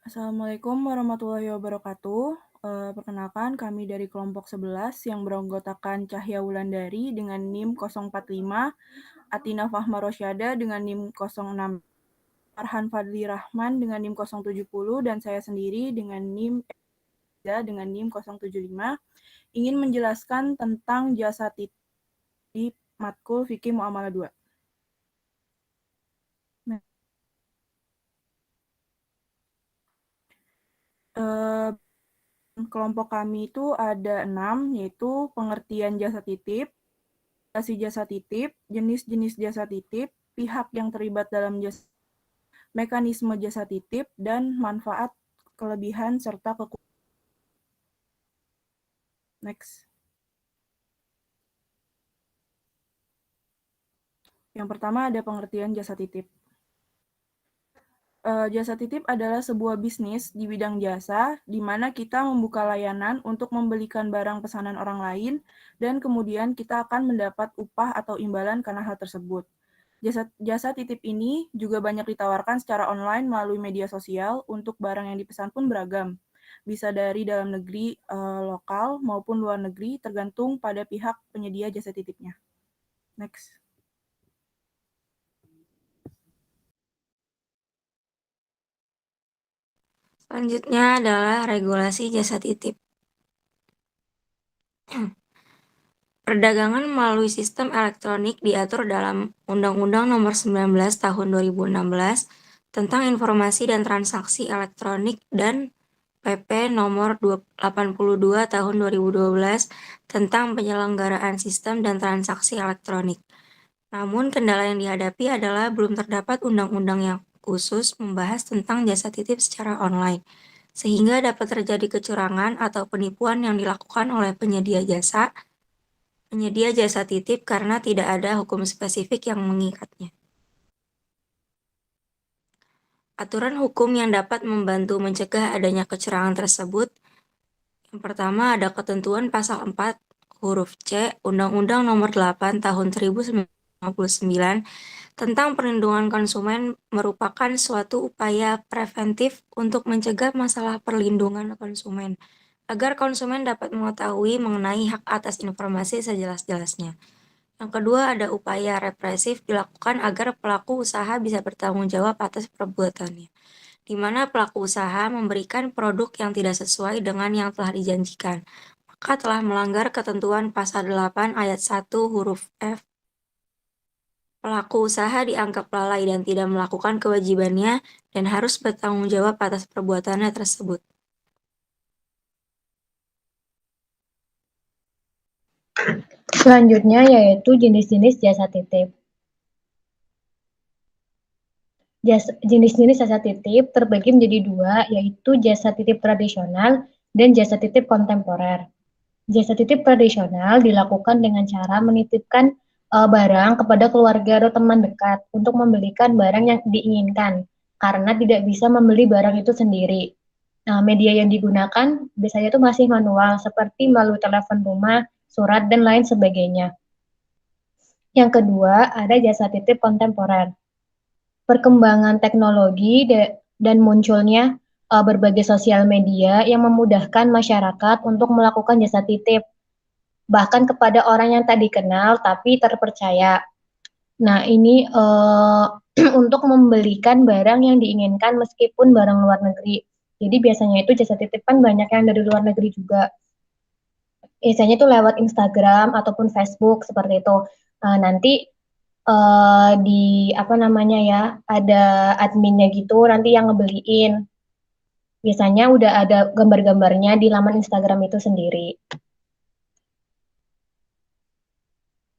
Assalamualaikum warahmatullahi wabarakatuh. Perkenalkan kami dari kelompok 11 yang beranggotakan Cahya Wulandari dengan NIM 045, Atina Fahma Rosyada dengan NIM 06, Farhan Fadli Rahman dengan NIM 070, dan saya sendiri dengan NIM 075, ingin menjelaskan tentang jasa titip di matkul Fikih Muamalah 2. Nah, kelompok kami itu ada 6, yaitu pengertian jasa titip, jasa titip, jenis-jenis jasa titip, pihak yang terlibat dalam jasa, mekanisme jasa titip, dan manfaat, kelebihan, serta kekurangan. Next. Yang pertama ada pengertian jasa titip. Jasa titip adalah sebuah bisnis di bidang jasa, di mana kita membuka layanan untuk membelikan barang pesanan orang lain, dan kemudian kita akan mendapat upah atau imbalan karena hal tersebut. Jasa titip ini juga banyak ditawarkan secara online melalui media sosial. Untuk barang yang dipesan pun beragam. Bisa dari dalam negeri, lokal, maupun luar negeri, tergantung pada pihak penyedia jasa titipnya. Next. Selanjutnya adalah regulasi jasa titip. Perdagangan melalui sistem elektronik diatur dalam Undang-Undang Nomor 19 Tahun 2016 tentang Informasi dan Transaksi Elektronik dan PP Nomor 82 Tahun 2012 tentang Penyelenggaraan Sistem dan Transaksi Elektronik. Namun, kendala yang dihadapi adalah belum terdapat undang-undang yang khusus membahas tentang jasa titip secara online, sehingga dapat terjadi kecurangan atau penipuan yang dilakukan oleh penyedia jasa titip karena tidak ada hukum spesifik yang mengikatnya. Aturan hukum yang dapat membantu mencegah adanya kecurangan tersebut. Yang pertama ada ketentuan pasal 4 huruf C Undang-Undang Nomor 8 Tahun 1999 tentang perlindungan konsumen merupakan suatu upaya preventif untuk mencegah masalah perlindungan konsumen, agar konsumen dapat mengetahui mengenai hak atas informasi sejelas-jelasnya. Yang kedua, ada upaya represif dilakukan agar pelaku usaha bisa bertanggung jawab atas perbuatannya, di mana pelaku usaha memberikan produk yang tidak sesuai dengan yang telah dijanjikan, maka telah melanggar ketentuan pasal 8 ayat 1 huruf F. Pelaku usaha dianggap lalai dan tidak melakukan kewajibannya dan harus bertanggung jawab atas perbuatannya tersebut. Selanjutnya yaitu jenis-jenis jasa titip. Jenis-jenis jasa titip terbagi menjadi dua, yaitu jasa titip tradisional dan jasa titip kontemporer. Jasa titip tradisional dilakukan dengan cara menitipkan barang kepada keluarga atau teman dekat untuk membelikan barang yang diinginkan, karena tidak bisa membeli barang itu sendiri. Nah, media yang digunakan biasanya itu masih manual, seperti melalui telepon rumah, surat, dan lain sebagainya. Yang kedua, ada jasa titip kontemporer. Perkembangan teknologi dan munculnya berbagai sosial media yang memudahkan masyarakat untuk melakukan jasa titip, bahkan kepada orang yang tak dikenal tapi terpercaya. Nah, ini untuk membelikan barang yang diinginkan meskipun barang luar negeri. Jadi biasanya itu jasa titip kan banyak yang dari luar negeri juga. Biasanya itu lewat Instagram ataupun Facebook seperti itu. Nanti di apa namanya ya, ada adminnya gitu nanti yang ngebeliin. Biasanya udah ada gambar-gambarnya di laman Instagram itu sendiri.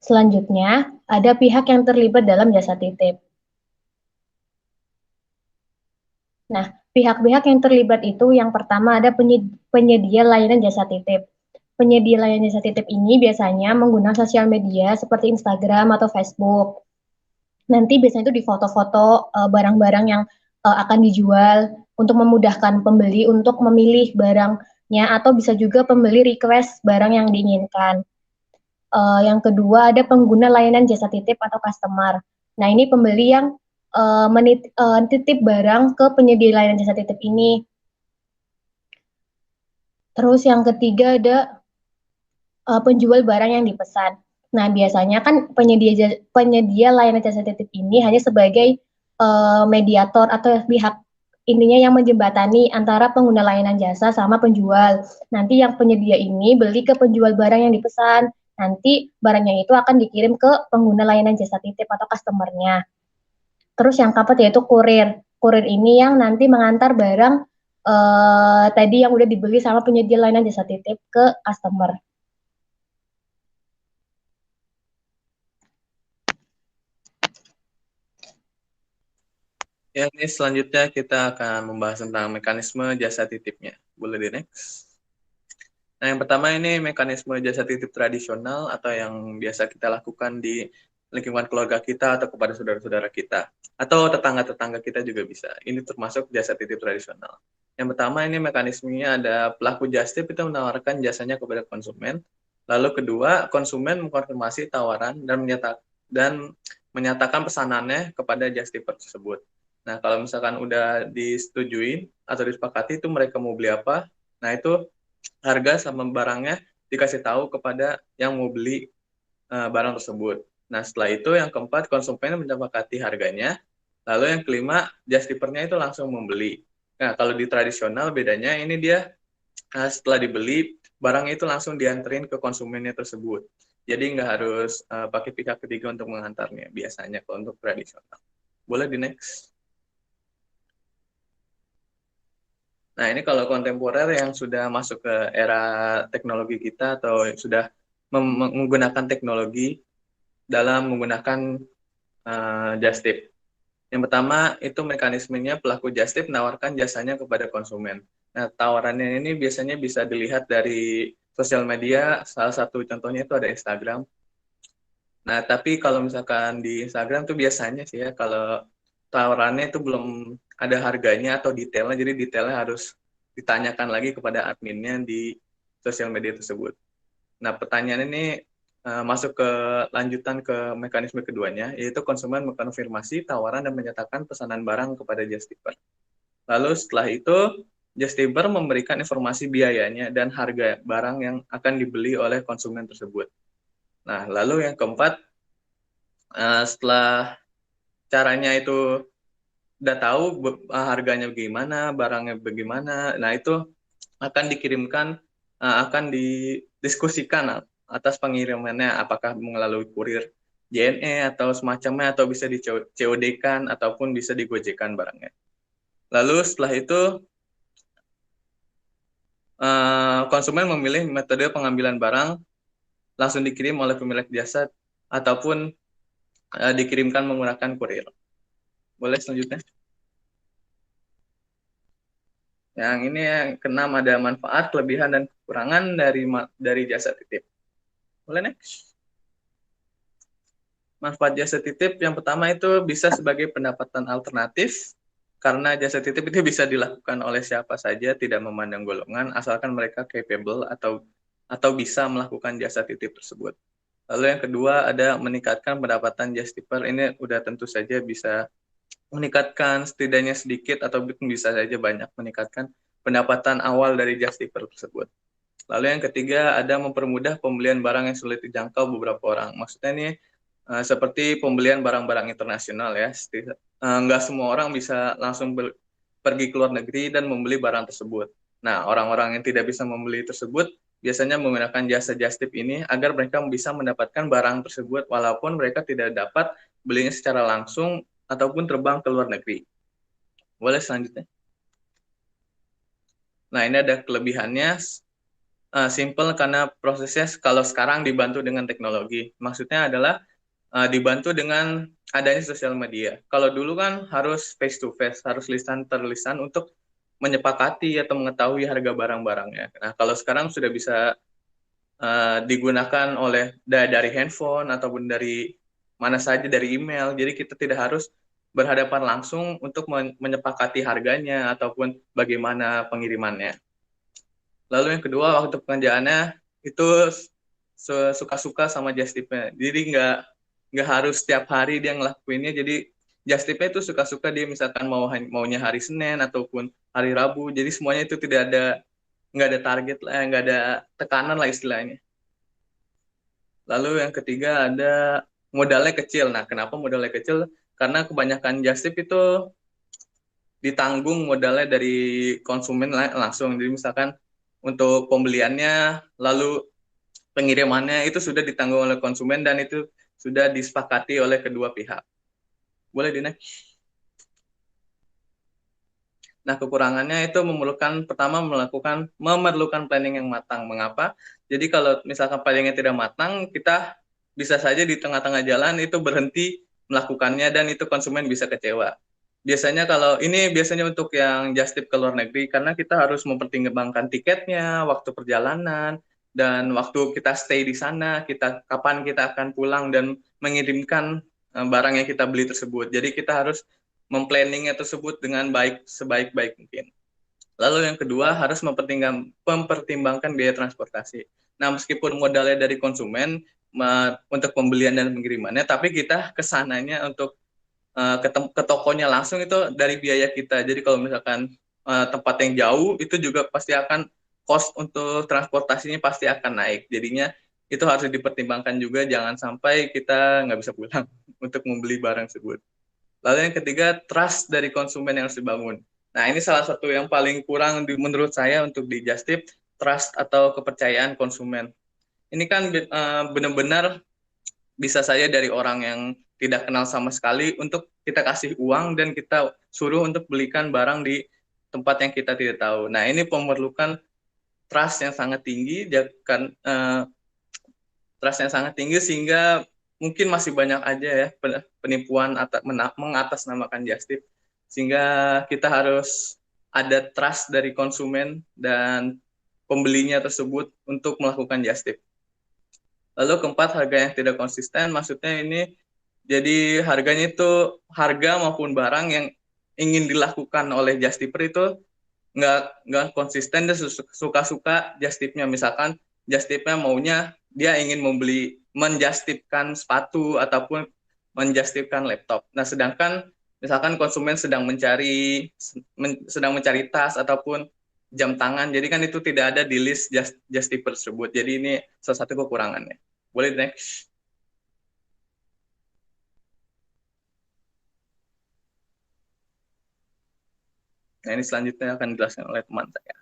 Selanjutnya, ada pihak yang terlibat dalam jasa titip. Nah, pihak-pihak yang terlibat itu yang pertama ada penyedia layanan jasa titip. Penyedia layanan jasa titip ini biasanya menggunakan sosial media seperti Instagram atau Facebook. Nanti biasanya itu di foto-foto barang-barang yang akan dijual untuk memudahkan pembeli untuk memilih barangnya, atau bisa juga pembeli request barang yang diinginkan. Yang kedua ada pengguna layanan jasa titip atau customer. Nah, ini pembeli yang titip barang ke penyedia layanan jasa titip ini. Terus yang ketiga ada penjual barang yang dipesan. Nah, biasanya kan penyedia layanan jasa titip ini hanya sebagai mediator atau pihak intinya yang menjembatani antara pengguna layanan jasa sama penjual. Nanti yang penyedia ini beli ke penjual barang yang dipesan. Nanti barangnya itu akan dikirim ke pengguna layanan jasa titip atau customernya. Terus yang keempat yaitu kurir. Kurir ini yang nanti mengantar barang tadi yang udah dibeli sama penyedia layanan jasa titip ke customer. Ya, ini selanjutnya kita akan membahas tentang mekanisme jasa titipnya. Boleh di next? Nah, yang pertama ini mekanisme jasa titip tradisional atau yang biasa kita lakukan di lingkungan keluarga kita atau kepada saudara-saudara kita. Atau tetangga-tetangga kita juga bisa. Ini termasuk jasa titip tradisional. Yang pertama ini mekanismenya ada pelaku just tip itu menawarkan jasanya kepada konsumen. Lalu kedua, konsumen mengkonfirmasi tawaran dan menyatakan pesanannya kepada just tipper tersebut. Nah, kalau misalkan udah disetujui atau disepakati itu mereka mau beli apa, nah itu harga sama barangnya dikasih tahu kepada yang mau beli barang tersebut. Nah, setelah itu yang keempat, konsumen menyepakati harganya. Lalu yang kelima, just tipper-nya itu langsung membeli. Nah, kalau di tradisional bedanya ini dia setelah dibeli, barangnya itu langsung dianterin ke konsumennya tersebut. Jadi nggak harus pakai pihak ketiga untuk mengantarnya, biasanya kalau untuk tradisional. Boleh di next? Nah, ini kalau kontemporer yang sudah masuk ke era teknologi kita atau sudah menggunakan teknologi dalam menggunakan just tip. Yang pertama, itu mekanismenya pelaku just tip menawarkan jasanya kepada konsumen. Nah, tawarannya ini biasanya bisa dilihat dari sosial media, salah satu contohnya itu ada Instagram. Nah, tapi kalau misalkan di Instagram tuh biasanya sih ya, kalau tawarannya itu belum ada harganya atau detailnya, jadi detailnya harus ditanyakan lagi kepada adminnya di sosial media tersebut. Nah, pertanyaan ini masuk ke lanjutan ke mekanisme keduanya, yaitu konsumen mengkonfirmasi tawaran dan menyatakan pesanan barang kepada just tipper. Lalu setelah itu, just tipper memberikan informasi biayanya dan harga barang yang akan dibeli oleh konsumen tersebut. Nah, lalu yang keempat, setelah caranya itu udah tahu harganya bagaimana, barangnya bagaimana, nah itu akan dikirimkan, akan didiskusikan atas pengirimannya, apakah melalui kurir JNE atau semacamnya, atau bisa di COD-kan ataupun bisa digojekan barangnya. Lalu setelah itu konsumen memilih metode pengambilan barang langsung dikirim oleh pemilik jasa ataupun dikirimkan menggunakan kurir. Boleh selanjutnya? Yang ini yang keenam ada manfaat, kelebihan, dan kekurangan dari jasa titip. Boleh next? Manfaat jasa titip yang pertama itu bisa sebagai pendapatan alternatif, karena jasa titip itu bisa dilakukan oleh siapa saja, tidak memandang golongan, asalkan mereka capable atau bisa melakukan jasa titip tersebut. Lalu yang kedua ada meningkatkan pendapatan just tipper. Ini udah tentu saja bisa meningkatkan setidaknya sedikit atau bisa saja banyak meningkatkan pendapatan awal dari just tipper tersebut. Lalu yang ketiga ada mempermudah pembelian barang yang sulit dijangkau beberapa orang. Maksudnya ini seperti pembelian barang-barang internasional ya. Nggak semua orang bisa langsung pergi ke luar negeri dan membeli barang tersebut. Nah, orang-orang yang tidak bisa membeli tersebut biasanya menggunakan jasa just tip ini agar mereka bisa mendapatkan barang tersebut walaupun mereka tidak dapat belinya secara langsung ataupun terbang ke luar negeri. Boleh selanjutnya? Nah, ini ada kelebihannya, simple karena prosesnya kalau sekarang dibantu dengan teknologi. Maksudnya adalah dibantu dengan adanya sosial media. Kalau dulu kan harus face to face, harus lisan per lisan untuk menyepakati atau mengetahui harga barang-barangnya. Nah, kalau sekarang sudah bisa digunakan oleh dari handphone ataupun dari mana saja, dari email. Jadi kita tidak harus berhadapan langsung untuk menyepakati harganya ataupun bagaimana pengirimannya. Lalu yang kedua, waktu pekerjaannya itu suka-suka sama just tip-nya. Jadi nggak harus setiap hari dia ngelakuinnya. Jadi just tip-nya itu suka-suka dia, misalkan maunya hari Senin ataupun hari Rabu. Jadi semuanya itu nggak ada target lah, nggak ada tekanan lah istilahnya. Lalu yang ketiga ada modalnya kecil. Nah, kenapa modalnya kecil? Karena kebanyakan just tip itu ditanggung modalnya dari konsumen langsung. Jadi misalkan untuk pembeliannya, lalu pengirimannya itu sudah ditanggung oleh konsumen dan itu sudah disepakati oleh kedua pihak. Boleh di next. Nah, kekurangannya itu pertama memerlukan planning yang matang. Mengapa? Jadi kalau misalkan planningnya tidak matang, kita bisa saja di tengah-tengah jalan itu berhenti melakukannya dan itu konsumen bisa kecewa. Biasanya untuk yang just tip ke luar negeri karena kita harus mempertimbangkan tiketnya, waktu perjalanan, dan waktu kita stay di sana, kapan kita akan pulang dan mengirimkan barang yang kita beli tersebut. Jadi kita harus memplanningnya tersebut dengan sebaik-baik mungkin. Lalu yang kedua harus mempertimbangkan biaya transportasi. Nah, meskipun modalnya dari konsumen untuk pembelian dan pengirimannya, tapi kita kesananya untuk ke tokonya langsung itu dari biaya kita. Jadi kalau misalkan tempat yang jauh itu juga pasti akan cost untuk transportasinya pasti akan naik. Jadinya itu harus dipertimbangkan juga, jangan sampai kita nggak bisa pulang untuk membeli barang tersebut. Lalu yang ketiga, trust dari konsumen yang harus dibangun. Nah, ini salah satu yang paling kurang menurut saya untuk di Just Tip, trust atau kepercayaan konsumen. Ini kan benar-benar bisa saja dari orang yang tidak kenal sama sekali untuk kita kasih uang dan kita suruh untuk belikan barang di tempat yang kita tidak tahu. Nah, ini memerlukan trust yang sangat tinggi, sehingga mungkin masih banyak aja ya penipuan mengatasnamakan just tip, sehingga kita harus ada trust dari konsumen dan pembelinya tersebut untuk melakukan just tip. Lalu keempat, harga yang tidak konsisten, maksudnya ini jadi harga maupun barang yang ingin dilakukan oleh just tipper itu nggak konsisten dan suka-suka just tipnya. Misalkan just tipnya maunya dia ingin menjustipkan sepatu ataupun menjustipkan laptop. Nah, sedangkan misalkan konsumen sedang mencari tas ataupun jam tangan, jadi kan itu tidak ada di list just tip tersebut. Jadi ini salah satu kekurangannya. Boleh next. Nah, ini selanjutnya akan dijelaskan oleh teman saya.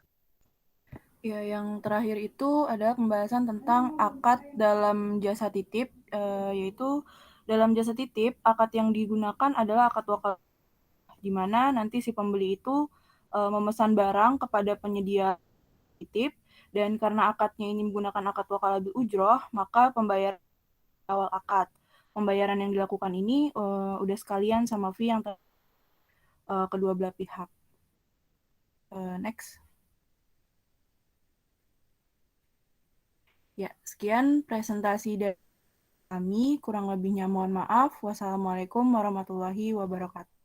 Ya, yang terakhir itu adalah pembahasan tentang akad dalam jasa titip, yaitu dalam jasa titip, akad yang digunakan adalah akad wakala, di mana nanti si pembeli itu memesan barang kepada penyedia titip, dan karena akadnya ini menggunakan akad wakala bil ujroh, maka pembayaran awal akad. Pembayaran yang dilakukan ini udah sekalian sama fee yang kedua belah pihak. Next. Ya, sekian presentasi dari kami. Kurang lebihnya mohon maaf. Wassalamualaikum warahmatullahi wabarakatuh.